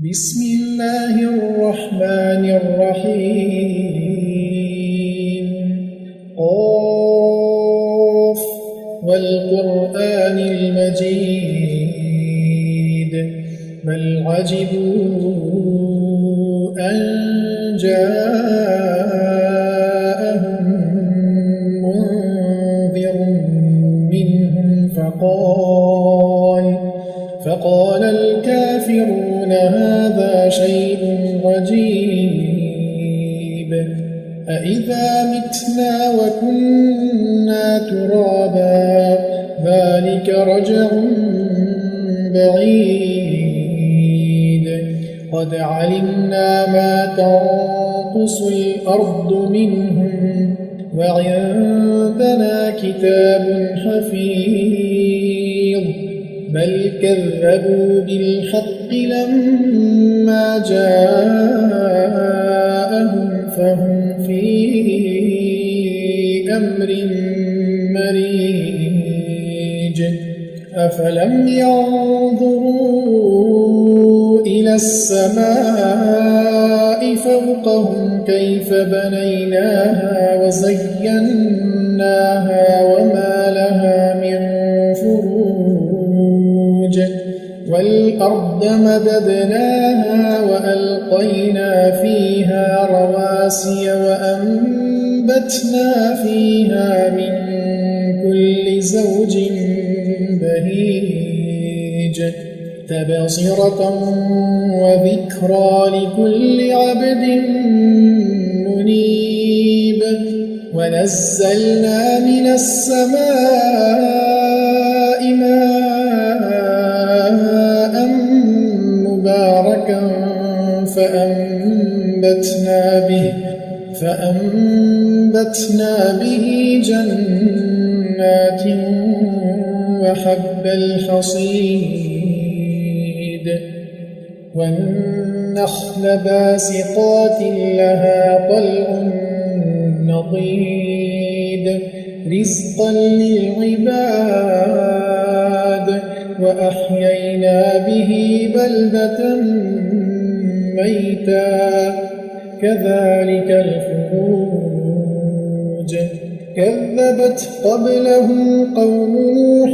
بسم الله الرحمن الرحيم قاف والقرآن المجيد بل عجبوا أن جاءهم منذر منهم فقال الكافرون هذا شيء عجيب أإذا متنا وكنا ترابا ذلك رجع بعيد قد علمنا ما تنقص الأرض منهم وعندنا كتاب حفيظ بل كذبوا بالحق لما جاءهم فهم في أمر مريج أفلم ينظروا إلى السماء فوقهم كيف بنيناها وزيناها وما لها من فروج والأرض مددناها وألقينا فيها رواسي وأنبتنا فيها من كل زوج بهيج تبصرة وذكرى لكل عبد منيب ونزلنا من السماء ماء مباركا فأنبتنا به جنات وحب الحصيد والنخل باسقات لها طلع نضيد رزقا للعباد وأحيينا به بلدة ميتا كذلك الخروج كذبت قبلهم قوم نوح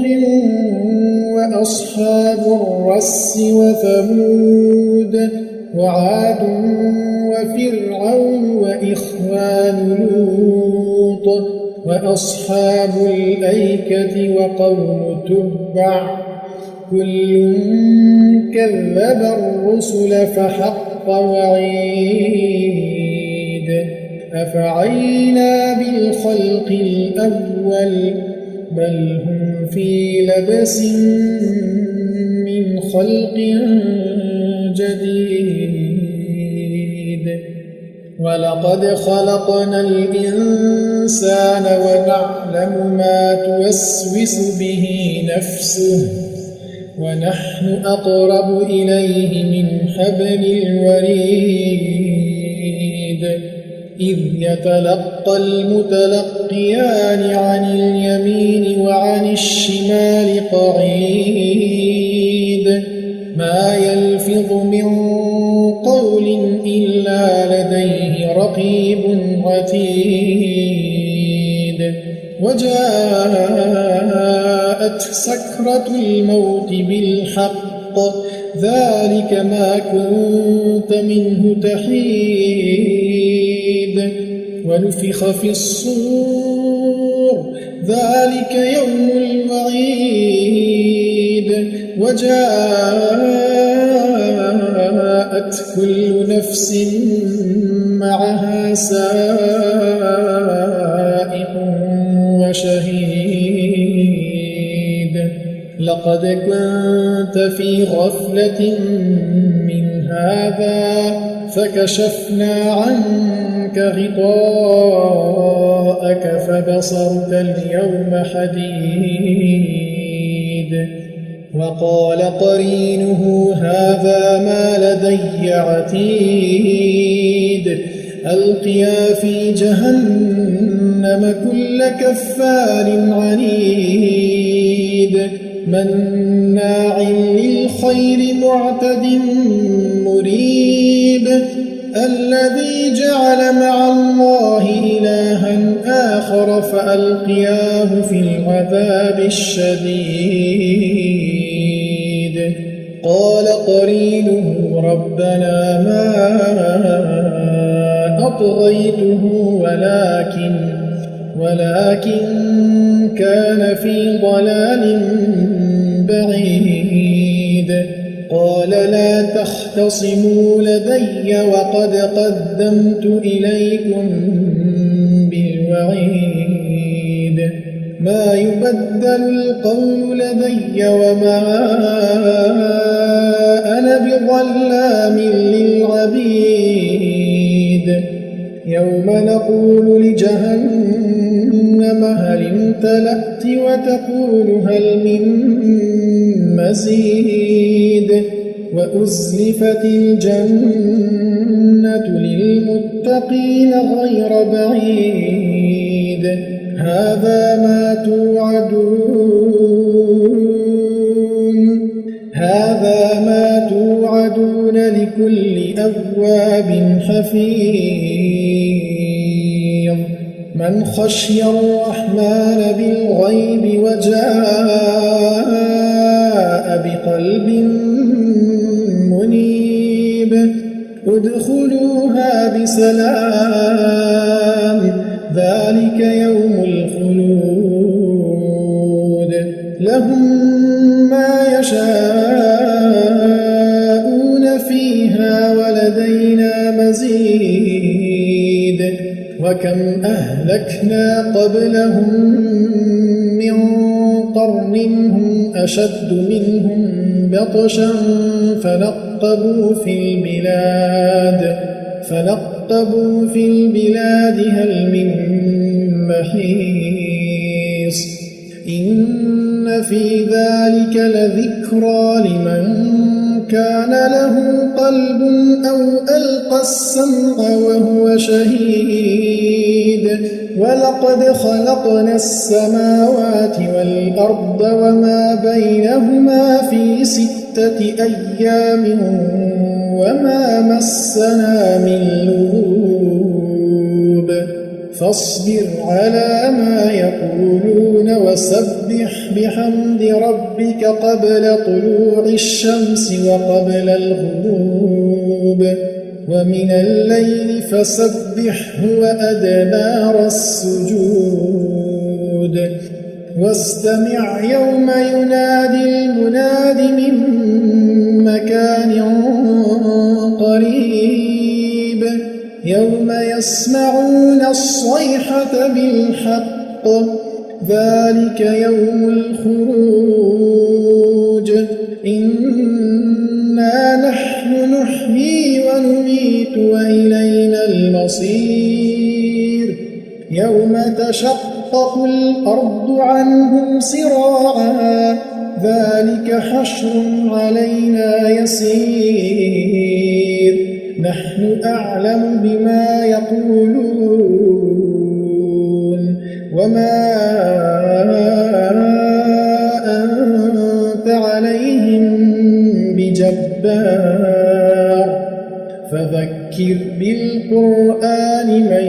وأصحاب الرس وثمود وعاد وفرعون وإخوان لوط وأصحاب الأيكة وقوم تبع كل كذب الرسل فحق وعيد أفعينا بالخلق الأول بل هم في لبس من خلق جديد ولقد خلقنا الإنسان ونعلم ما توسوس به نفسه ونحن أقرب إليه من حبل الوريد إذ يتلقى المتلقيان عن اليمين وعن الشمال قعيد ما يلفظ من قول إلا لديه رقيب عتيد وجاءت سكرة الموت بالحق ذلك ما كنت منه تحيد ونفخ في الصور ذلك يوم الوعيد وجاءت كل نفس معها سائق وشهيد لقد كنت في غفلة من هذا فكشفنا عنك غطاءك فبصرك اليوم حديد وقال قرينه هذا ما لدي عتيد ألقيا في جهنم كل كفار عنيد مناع للخير معتد مريب الذي جعل مع الله إلها آخر فألقياه في العذاب الشديد قال قرينه ربنا ما أطغيته ولكن كان في ضلال بعيد قال لا تختصموا لدي وقد قدمت إليكم بالوعيد ما يبدل القول لدي وما أنا بظلام للعبيد يوم نقول لجهنم هل امتلأت وتقول هل من مزيد وأزلفت الجنة للمتقين غير بعيد هذا ما توعدون لكل أواب حفيظ من خشي الرحمن بالغيب وجاء بقلب منيب ادخلوها بسلام ذلك يوم الخلود لهم ما يشاءون فيها ولدينا مزيد وكم أهلكنا قبلهم من قرن هم أشد منهم بطشا فنقبوا في البلاد هل من محيص إن في ذلك لذكرى لمن كان له قلب أو ألقى السمع وهو شهيد ولقد خلقنا السماوات والأرض وما بينهما في 6 أيام وما مسنا من لغوب فاصبر على ما يقولون وسبح بحمد ربك قبل طلوع الشمس وقبل الغروب ومن الليل فسبحه وأدبار السجود واستمع يوم ينادي المناد من مكان قريب يوم يسمعون الصيحة بالحق ذلك يوم الخروج إنا نحن نحيي ونميت وإلينا المصير يوم تشقق الأرض عنهم سراعا ذلك حشر علينا يسير نحن أعلم بما يقولون وما أنت عليهم بجبار فذكر بالقرآن من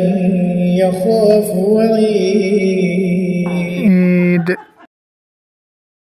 يخاف وعيد